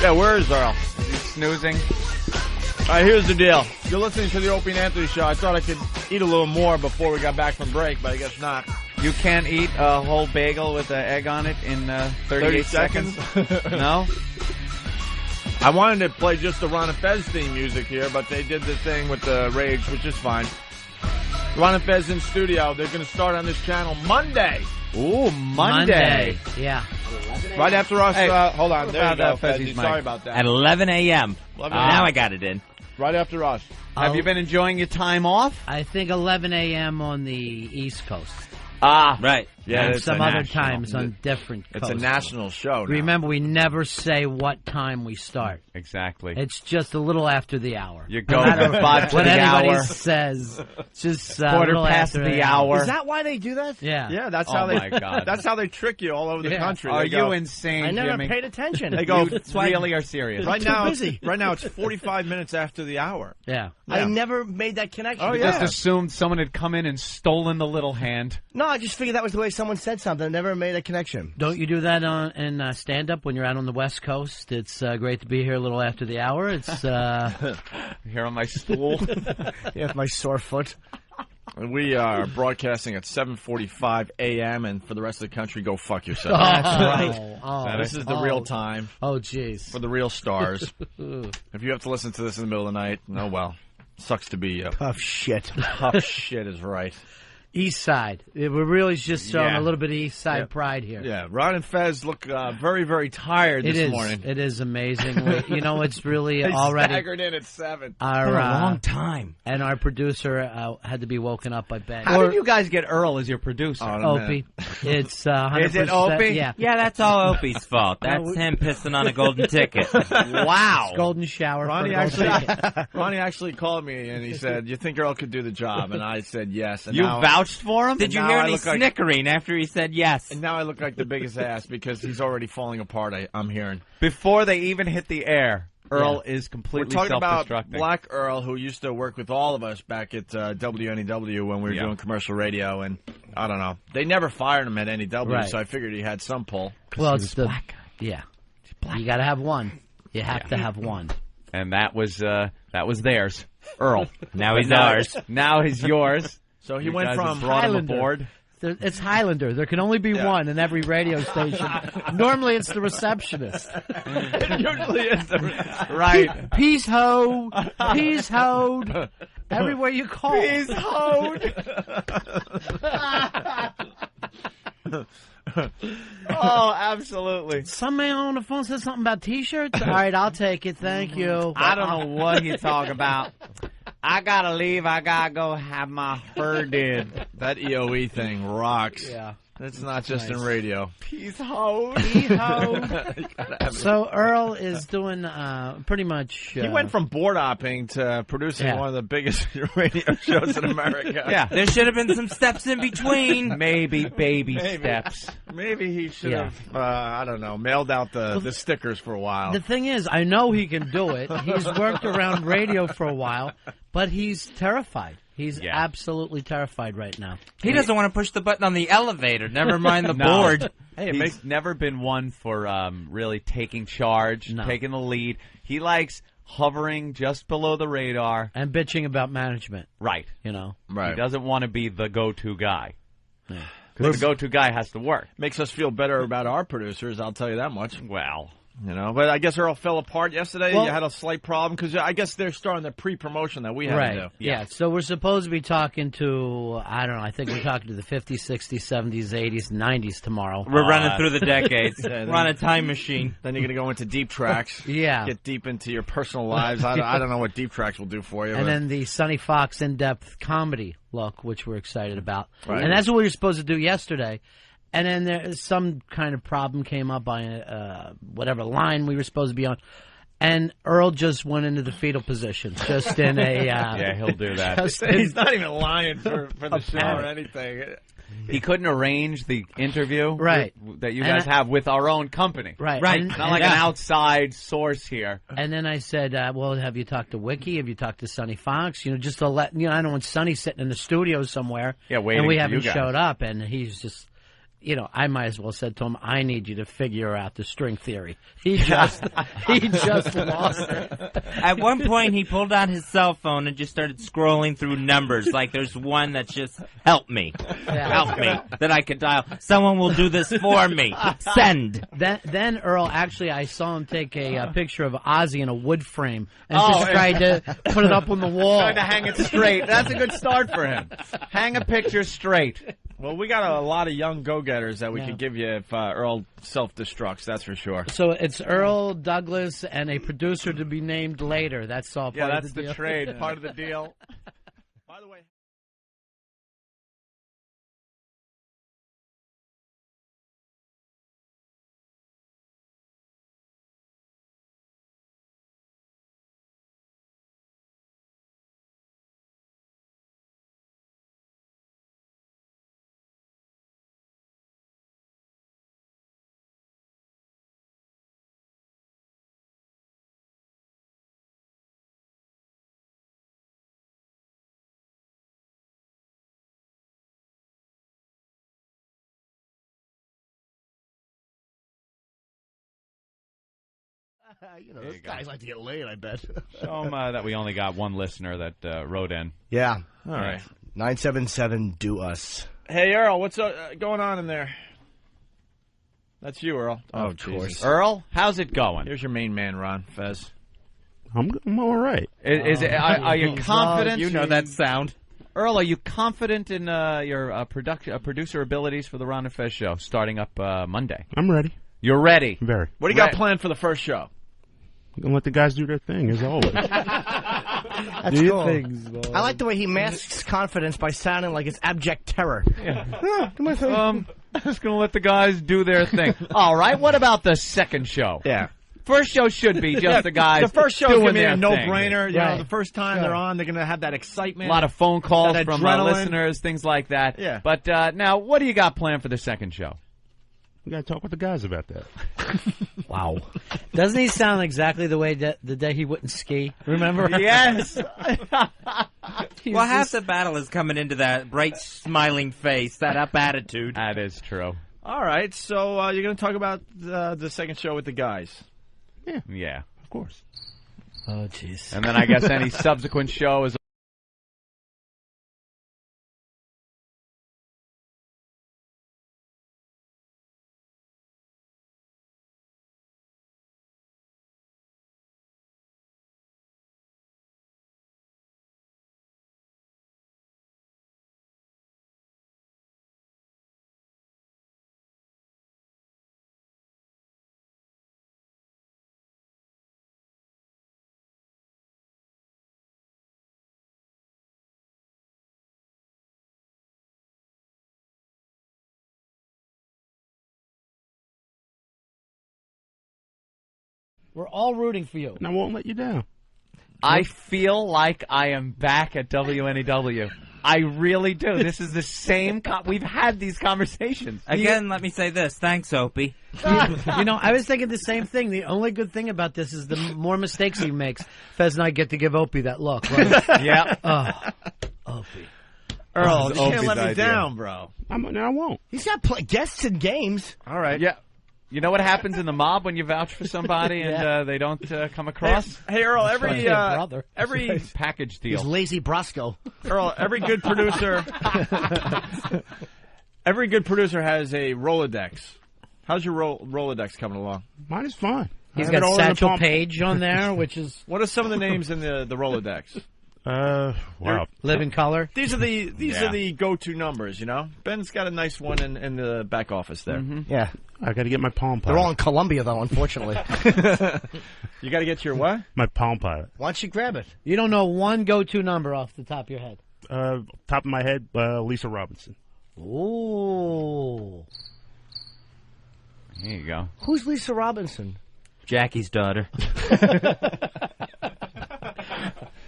Yeah, where is Earl? Is he snoozing? All right, here's the deal. You're listening to the Opie and Anthony Show. I thought I could eat a little more before we got back from break, but I guess not. You can't eat a whole bagel with an egg on it in 38 seconds? No? I wanted to play just the Ron and Fez theme music here, but they did the thing with the Rage, which is fine. Ron and Fez in studio. They're going to start on this channel Monday. Ooh, Monday. Yeah. Right after us. Hey, hold on. There you go, Fezzy's Fezzy. mic. Sorry about that. At 11 a.m. Now I got it in. Right after us. Have you been enjoying your time off? I think 11 a.m. on the East Coast. Ah, Right. Yeah, and it's some a other national. times on different coasts. It's a national show now. Remember, we never say what time we start. exactly. It's just a little after the hour. You go from 5 to what the anybody hour. says. Just a Quarter little past after the hour. Is that why they do that? Yeah. Yeah, that's Oh, how they. my God. That's how they trick you all over the country. Are They go, you insane, I never Jimmy? paid attention. They go. You really are serious. Right too now, busy. right now it's 45 minutes after the hour. Yeah. I Yeah. never made that connection. Oh, You yeah. just assumed someone had come in and stolen the little hand. No, I just figured that was the way someone said something. I never made a connection. Don't you do that in stand-up when you're out on the West Coast? It's great to be here a little after the hour. It's Here on my stool. Yeah, my sore foot. We are broadcasting at 7:45 a.m. and for the rest of the country, go fuck yourself. That's right. Oh, This is the real time Oh, jeez. for the real stars. If you have to listen to this in the middle of the night, oh well. Sucks to be you. Tough shit. Tough shit is right. East Side. We're really just showing Yeah. a little bit of East Side pride here. Yeah, Ron and Fez look very, very tired this morning. It is amazing. It's really They already staggered in at 7. our a long time. and our producer had to be woken up by Ben. How did you guys get Earl as your producer? Opie. It's 100%. Is it Opie? Yeah. Yeah, that's all Opie's fault. That's him pissing on a golden ticket. Wow. Golden shower. Ronnie for the golden ticket. Ronnie actually called me and he said, "You think Earl could do the job?" And I said yes. And You now, vouched for him? Did you Now hear I any look like- snickering after he said yes? and now I look like the biggest ass because he's already falling apart. I'm hearing. Before they even hit the air, Earl is We're completely talking about self-destructing. Black Earl, who used to work with all of us back at WNEW when we were doing commercial radio, and I don't know. They never fired him at NEW, Right. so I figured he had some pull. Well, it's the yeah. You got to have one. You have to have one. And that was theirs. Earl. Now he's ours. Now he's yours. So he You went guys from have brought him Highlander. aboard. It's Highlander. There can only be one in every radio station. Normally, it's the receptionist. usually is Right. Peace ho, peace ho. Everywhere you call. He's hoed. Oh, absolutely. Some man on the phone said something about T-shirts. All right, I'll take it. Thank you. I don't know what he's talking about. I gotta leave. I gotta go have my fur did. That EOE thing rocks. Yeah. It's not just in radio. He's hoed. So Earl is doing pretty much. He went from board hopping to producing Yeah. one of the biggest radio shows in America. Yeah. There should have been some steps in between. Maybe baby steps. Maybe he should Yeah. have, I don't know, mailed out the stickers for a while. The thing is, I know he can do it. He's worked around radio for a while, but he's terrified. He's absolutely terrified right now. He doesn't want to push the button on the elevator. Never mind the No. board. Hey, He's never been one for really taking charge, No. taking the lead. He likes hovering just below the radar. And bitching about management, Right. you know. right. He doesn't want to be the go-to guy. Because the go-to guy has to work. Makes us feel better about our producers, I'll tell you that much. Well, You know, but I guess Earl fell apart yesterday. Well- You had a slight problem because I guess they're starting the pre-promotion that we had Right. to do. Yeah. So we're supposed to be talking to, I don't know, I think we're talking to the 50s, 60s, 70s, 80s, 90s tomorrow. We're running through the decades. Yeah, We're on a time machine. Then you're going to go into deep tracks. Yeah. Get deep into your personal lives. I don't know what deep tracks will do for you. And but then the Sonny Fox in-depth comedy look, which we're excited about. Right. And that's what we were supposed to do yesterday. And then there some kind of problem came up on whatever line we were supposed to be on. And Earl just went into the fetal position, just in a... yeah, he'll do that. just in- he's not even lying for the show or anything. He couldn't arrange the interview Right. that you And guys have with our own company. Right. Right. And- Not like an outside source here. And then I said, well, have you talked to Wiki? Have you talked to Sonny Fox? You know, just to let, I don't want Sonny sitting in the studio somewhere. Yeah, waiting and we for haven't you guys. showed up. And he's just, I might as well said to him, I need you to figure out the string theory. He just lost it. At one point, he pulled out his cell phone and just started scrolling through numbers. Like there's one that's just, help me, help me, that I could dial. Someone will do this for me. Send. Then Earl, actually, I saw him take a picture of Ozzy in a wood frame and just tried to put it up on the wall. Trying to hang it straight. That's a good start for him. Hang a picture straight. Well, we got a lot of young go-getters that we could give you if Earl self-destructs, that's for sure. So it's Earl, Douglas, and a producer to be named later. That's all part of the deal. Yeah, that's the trade, part of the deal. By the way... Those guys like to get laid, I bet. Show him that we only got one listener that wrote in. Yeah. All right. 977-DO-US. Hey, Earl, what's going on in there? That's you, Earl. Oh, of course. Earl, how's it going? Here's your main man, Ron Fez. I'm all right. Are you confident? You know that sound. Earl, are you confident in your producer abilities for the Ron and Fez show starting up Monday? I'm ready. You're ready. Very. What do you got planned for the first show? I'm gonna let the guys do their thing, as always. That's cool. I like the way he masks confidence by sounding like it's abject terror. Yeah. Do my thing. I'm just gonna let the guys do their thing. All right. What about the second show? Yeah. First show should be just the guys. The first show is doing going to be their a no-brainer. thing. You know, the first time they're on, they're going to have that excitement. A lot of phone calls that from adrenaline. listeners, things like that. Yeah. But now, what do you got planned for the second show? We gotta talk with the guys about that. Wow. Doesn't he sound exactly the way that the day he wouldn't ski? Remember? Yes. Well, half the battle is coming into that bright, smiling face, that up attitude. That is true. All right, so you're going to talk about the second show with the guys. Yeah, Of course. Oh, jeez. and then I guess any subsequent show is. We're all rooting for you. And I won't let you down. I feel like I am back at WNEW. I really do. This is the same. We've had these conversations. Again, let me say this. Thanks, Opie. I was thinking the same thing. The only good thing about this is the more mistakes he makes, Fez and I get to give Opie that look. Right? Yeah. Opie. Earl, This you is can't Opie's let me idea. down, bro. I won't. He's got guests in games. All right. Yeah. You know what happens in the mob when you vouch for somebody and they don't come across? Hey, Earl, every Package He's deal. lazy Brosco. Earl, every good producer has a Rolodex. How's your Rolodex coming along? Mine is fine. He's I have it got all in the Satchel palm- Paige on there, which is What are some of the names in the Rolodex? Wow. Living Color. These are the go-to numbers, you know? Ben's got a nice one in the back office there. Mm-hmm. Yeah. I got to get my Palm Pilot. They're all in Colombia, though, unfortunately. You got to get your what? My Palm Pilot. Why don't you grab it? You don't know one go-to number off the top of your head. Top of my head, Lisa Robinson. Ooh. There you go. Who's Lisa Robinson? Jackie's daughter.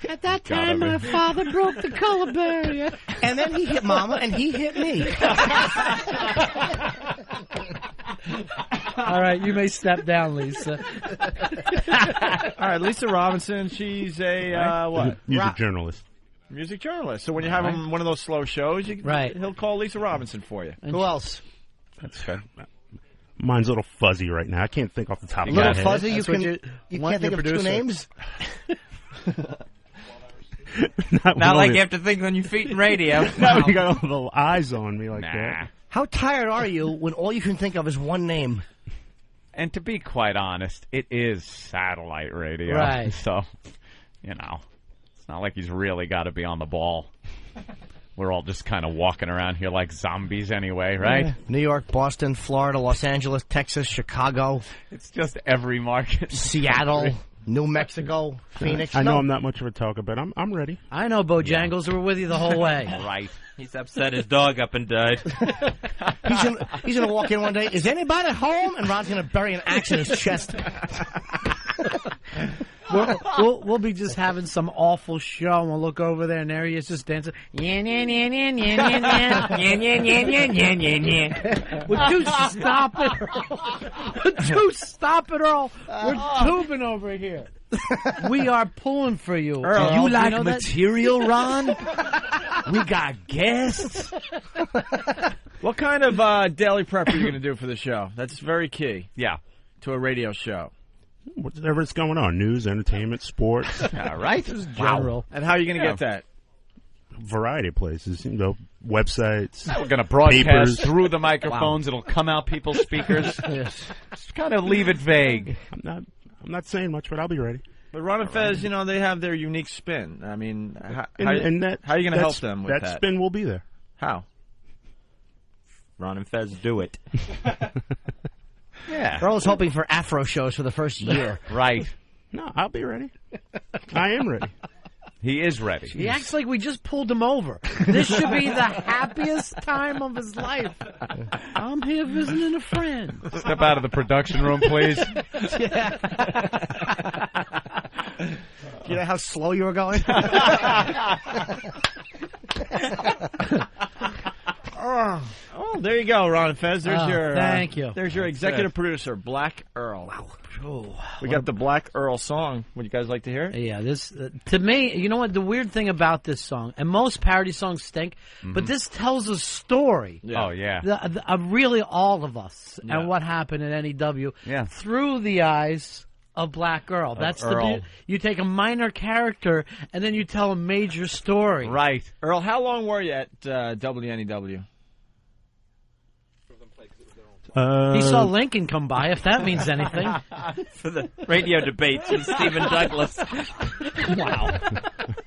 At that time, my father broke the color barrier. And then he hit Mama, and he hit me. All right, you may step down, Lisa. All right, Lisa Robinson, she's a, what? Music journalist. Music journalist. So when you have him one of those slow shows, Right. he'll call Lisa Robinson for you. Who else? That's good. Mine's a little fuzzy right now. I can't think off the top A of my little head. fuzzy. You want can't think your of two producer. names. Not like you have to think on your feet in radio. No, you got all the eyes on me like that. How tired are you when all you can think of is one name? And to be quite honest, it is satellite radio. Right. So, you know, it's not like he's really got to be on the ball. We're all just kind of walking around here like zombies anyway, right? Yeah. New York, Boston, Florida, Los Angeles, Texas, Chicago, It's just every market. Seattle, New Mexico, Phoenix. I know No. I'm not much of a talker, but I'm ready. I know, Bojangles. We're with you the whole way. Right. He's upset his dog up and died. He's gonna walk in one day. Is anybody home? And Ron's gonna bury an axe in his chest. We'll be just having some awful show, and we'll look over there, and there he is just dancing. Yeah, yeah, yeah, yeah, yeah, yeah, yeah, yeah, yeah, yeah, yeah, yeah. Would you stop it, Earl? Would you stop it, Earl? We're tubing over here. We are pulling for you. Earl, you like know that? material, Ron? We got guests. What kind of daily prep are you going to do for the show? That's very key Yeah. to a radio show. Whatever's going on, news, entertainment, sports, All right. General. And how are you going to Yeah. get that? variety of places, websites. We're going to broadcast papers. through the microphones. It'll come out people's speakers. Yes. Just kind of leave it vague. I'm not saying much, but I'll be ready. But Ron and Fez, they have their unique spin. I mean, how are you going to help them with that? That spin will be there. How? Ron and Fez do it. Yeah. Earl's hoping for Afro shows for the first year. Right. No, I'll be ready. I am ready. He is ready. He acts like we just pulled him over. This should be the happiest time of his life. I'm here visiting a friend. Step out of the production room, please. You know how slow you were going? Oh, there you go, Ron and Fez. There's your thank you. There's your executive producer, Black Earl. Wow. We got the Black Earl song. Would you guys like to hear it? Yeah, this to me, you know what? The weird thing about this song, and most parody songs stink, but this tells a story. Yeah. Oh, yeah. Of really all of us Yeah. and what happened at NEW Yeah. through the eyes of Black Earl. That's Earl. you take a minor character and then you tell a major story. Right. Earl, how long were you at WNEW? He saw Lincoln come by, if that means anything. For the radio debates with Stephen Douglas. Wow.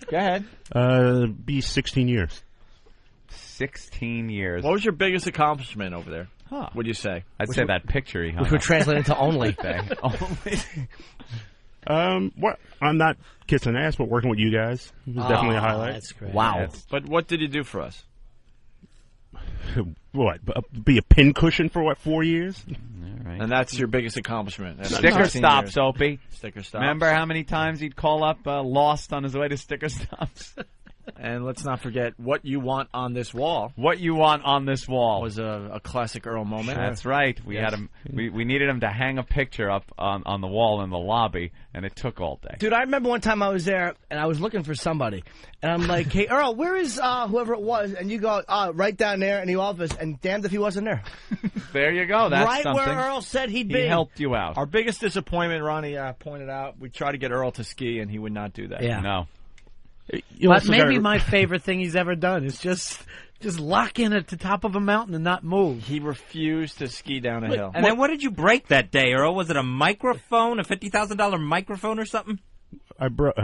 Go ahead. Be 16 years. 16 years. What was your biggest accomplishment over there? Huh. Would you say? I'd say that picture he hung Which would up. translate into only. What? I'm not kissing ass, but working with you guys was definitely a highlight. That's great. Wow. But what did you do for us? What? Be a pincushion for what? 4 years? All right. And that's your biggest accomplishment. And Sticker 16 stops, years. Opie. Sticker stops. Remember how many times he'd call up lost on his way to sticker stops? And let's not forget What You Want on This Wall What you want on this wall? was a classic Earl moment. That's right. We had him. We needed him to hang a picture up on the wall in the lobby, and it took all day. Dude, I remember one time I was there, and I was looking for somebody. And I'm like, hey, Earl, where is whoever it was? And you go, right down there in the office, and damned if he wasn't there. There you go. That's right something. where Earl said he'd be. He helped you out. Our biggest disappointment, Ronnie pointed out, we tried to get Earl to ski, and he would not do that. Yeah. No. You But also maybe gotta- my favorite thing he's ever done is just lock in at the top of a mountain and not move. He refused to ski down a hill. And then what did you break that day, Earl? Was it a microphone, a $50,000 microphone or something? I broke.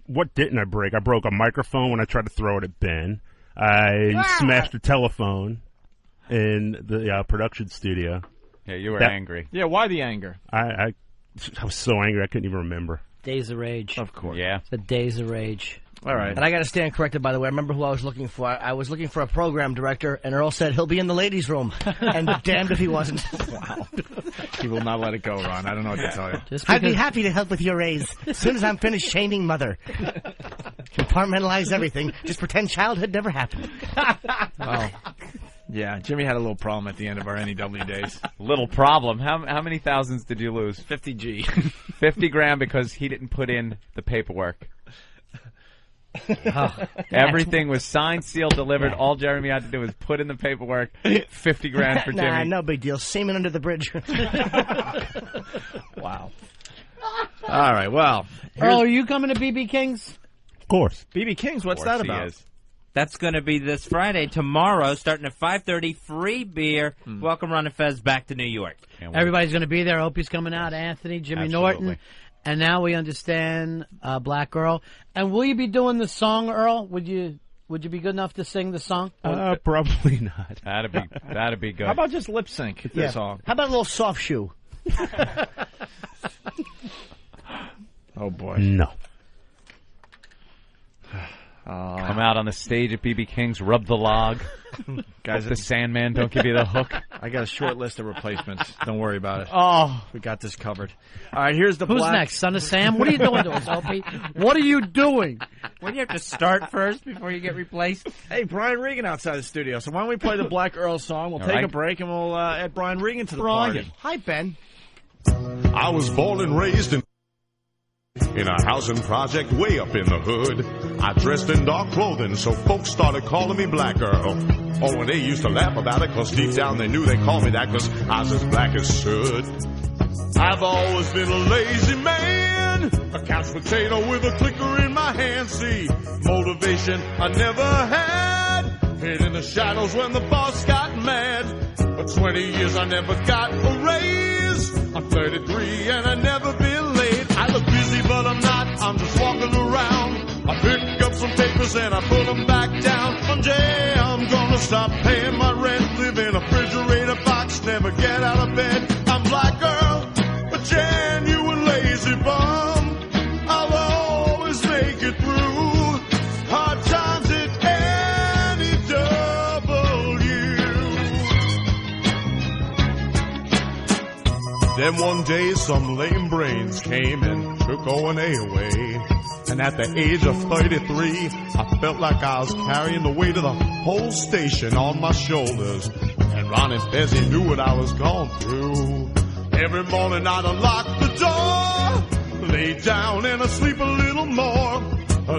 What didn't I break? I broke a microphone when I tried to throw it at Ben. I smashed a telephone in the production studio. Yeah, you were That- angry. Yeah, why the anger? I was so angry I couldn't even remember. Days of Rage. Of course. Yeah. The Days of Rage. All right. And I got to stand corrected, by the way. I remember who I was looking for. I was looking for a program director, and Earl said he'll be in the ladies' room. And damned if he wasn't. Wow. He will not let it go, Ron. I don't know what to tell you. Just I'd be because- happy to help with your raise as soon as I'm finished shaming Mother. Compartmentalize everything. Just pretend childhood never happened. Oh. Yeah, Jimmy had a little problem at the end of our NEW days. Little problem. How many thousands did you lose? 50G. 50 grand because he didn't put in the paperwork. Everything was signed, sealed, delivered. All Jeremy had to do was put in the paperwork. 50 grand for Jimmy. Nah, no big deal. Semen under the bridge. Wow. All right, well. Earl, are you coming to BB King's? Of course. BB King's, what's that about? That's going to be this Friday. Tomorrow, starting at 5:30, free beer. Welcome Ron and Fez back to New York. Everybody's going to be there. Opie's coming out. Anthony, Jimmy Norton. And now we understand Black Earl. And will you be doing the song, Earl? Would you be good enough to sing the song? Probably not. That'd be good. How about just lip sync the song? How about a little soft shoe? Oh, boy. No. Come out on the stage at BB King's, rub the log. Guys, the Sandman don't give you the hook. I got a short list of replacements. Don't worry about it. Oh. We got this covered. All right, here's the Who's next? Son of Sam? What are you doing to us, Opie? What are you doing? Wouldn't you have to start first before you get replaced? Hey, Brian Regan outside the studio. So why don't we play the Black Earl song? We'll take a break, and we'll add Brian Regan to the party. Hi, Ben. I was born and raised in a housing project way up in the hood. I dressed in dark clothing, so folks started calling me Black Earl. Oh, and they used to laugh about it, cause deep down they knew they called me that, cause I was as black as soot. I've always been a lazy man, a couch potato with a clicker in my hand. See, motivation I never had, hid in the shadows when the boss got mad. For 20 years I never got a raise. I'm 33 and I never been late. I look busy but I'm not, I'm just walking around. I pick up some papers and I put them back down. One day I'm gonna stop paying my rent, live in a refrigerator box, never get out of bed. I'm Black Earl, a genuine lazy bum. I'll always make it through hard times at any W. Then one day some lame brains came and took O&A away. And at the age of 33, I felt like I was carrying the weight of the whole station on my shoulders. And Ron and Fezzy knew what I was going through. Every morning I'd unlock the door, lay down and I'd sleep a little more.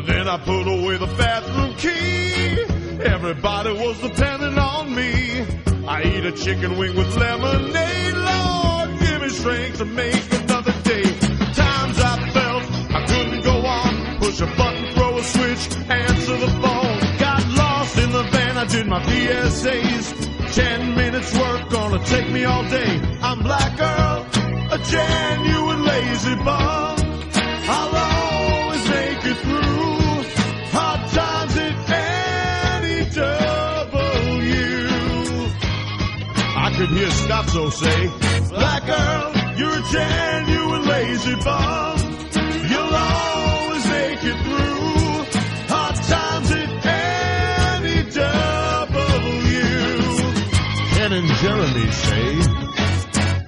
Then I put away the bathroom key. Everybody was depending on me. I eat a chicken wing with lemonade. Lord, give me strength to make another day. Times I felt I couldn't go on. Push a button, throw a switch, answer the phone. Got lost in the van, I did my PSAs. 10 minutes work, gonna take me all day. I'm Black Earl, a genuine lazy bum. I'll always make it through hard times at any W. I could hear Stotzo say, Black Earl, you're a genuine lazy bum. You'll always make it through hard times at any W. Ken and Jeremy say,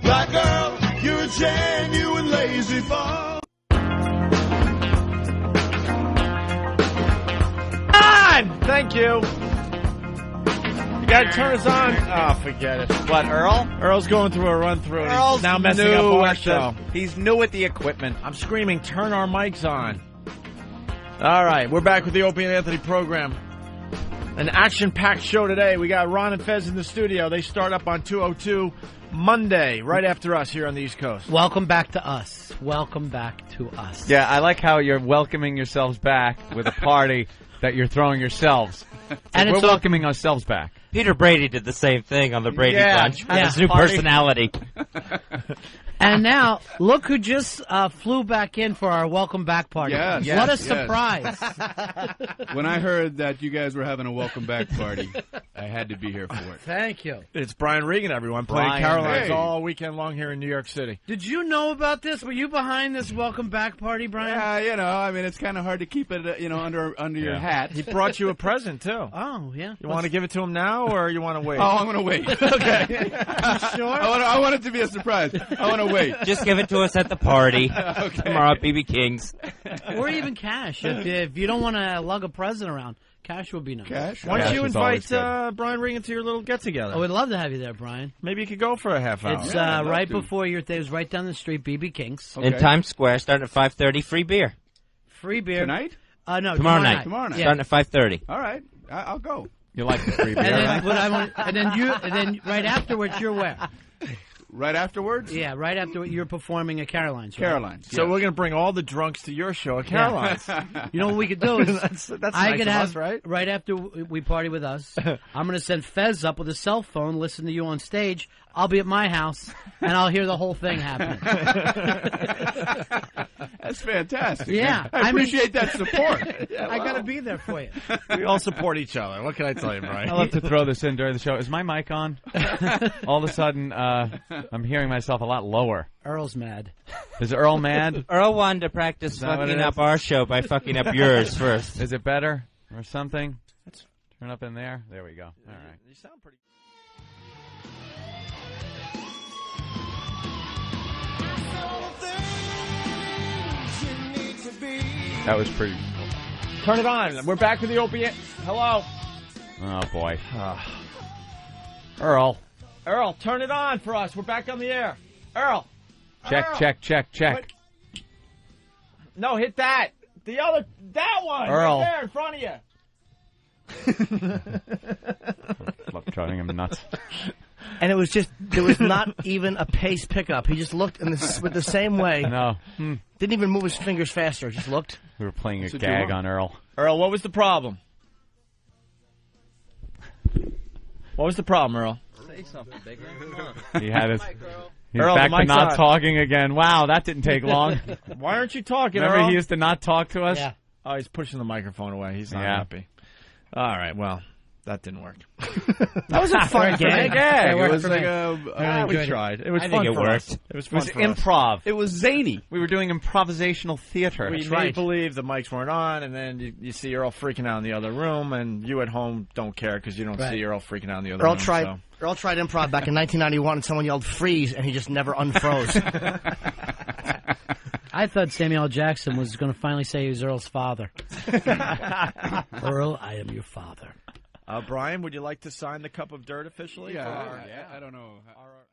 Black Earl, you're a genuine lazy bum. On! Thank you. You gotta turn us on. Oh, forget it. What, Earl? Earl's going through a run-through. And Earl's he's now messing up our show. He's new with the equipment. I'm screaming, turn our mics on. All right, we're back with the Opie and Anthony program. An action-packed show today. We got Ron and Fez in the studio. They start up on 202 Monday, right after us here on the East Coast. Welcome back to us. Welcome back to us. Yeah, I like how you're welcoming yourselves back with a party that you're throwing yourselves. And we're welcoming ourselves back. Peter Brady did the same thing on the Brady Bunch with his new personality. And now, look who just flew back in for our welcome back party. Yes, what a yes. surprise. When I heard that you guys were having a welcome back party, I had to be here for it. Thank you. It's Brian Regan, everyone, playing Brian, Caroline's hey. all weekend long here in New York City. Did you know about this? Were you behind this welcome back party, Brian? I mean, it's kind of hard to keep it, under your hat. He brought you a present, too. Oh, yeah. You want to give it to him now, or you want to wait? Oh, I'm going to wait. Okay. Sure? I want it to be a surprise. I want to wait. Just give it to us at the party tomorrow at BB King's. Or even cash. If you don't want to lug a present around, cash would be nice. Cash? Why don't Cash you is always invite Brian Regan to your little get-together? I would love to have you there, Brian. Maybe you could go for a half hour. It's I'd love right to. before your thing. It was right down the street, BB King's. Okay. In Times Square, starting at 5:30, free beer. Free beer. Tonight? No, Tomorrow night. Tomorrow night. Starting at 5:30. All right, I'll go. You like the free And beer? then right afterwards, you're where? Right afterwards? Yeah, right after you're performing at Caroline's. Right? Caroline's. So yes. we're going to bring all the drunks to your show at Caroline's. You know what we could do is that's I nice could of have us, right? after we party with us. I'm going to send Fez up with a cell phone, listen to you on stage. I'll be at my house and I'll hear the whole thing happening. That's fantastic. Yeah, I appreciate that support. I got to be there for you. We all support each other. What can I tell you, Brian? I'll have to throw this in during the show. Is my mic on? All of a sudden, I'm hearing myself a lot lower. Earl's mad. Is Earl mad? Earl wanted to practice that what fucking it up is? our show by fucking up yours first. Is it better or something? Turn up in there. There we go. All right. You sound pretty. That was pretty. Turn it on. We're back with the Opie. Hello. Oh boy. Earl. Earl, turn it on for us. We're back on the air. Earl. Check, Earl. check. What? No, hit that. That one. Earl. Right there in front of you. Love driving him nuts. And it was just, there was not even a pace pickup. He just looked with the same way. No. Didn't even move his fingers faster. Just looked. We were playing a So gag do you on Earl. Earl, what was the problem? What was the problem, Earl? Say something, big man. He had his. He's Earl, back the to mic's not on. talking again. Wow, that didn't take long. Why aren't you talking, Remember Earl? he used to not talk to us? Yeah. Oh, he's pushing the microphone away. He's not Yeah. happy. All right, well, that didn't work. That was a fun Gag. gag. It was like We tried. It was I fun think it for worked. us. It was It fun was for us. improv. it was zany. We were doing improvisational theater. We made believe the mics weren't on, and then you see Earl freaking out in the other room, and you at home don't care because you don't Right. see Earl freaking out in the other Earl room. tried. So. Earl tried improv back in 1991, and someone yelled "freeze," and he just never unfroze. I thought Samuel L. Jackson was going to finally say he was Earl's father. Earl, I am your father. Brian, would you like to sign the cup of dirt officially? Yeah, for our- I don't know. our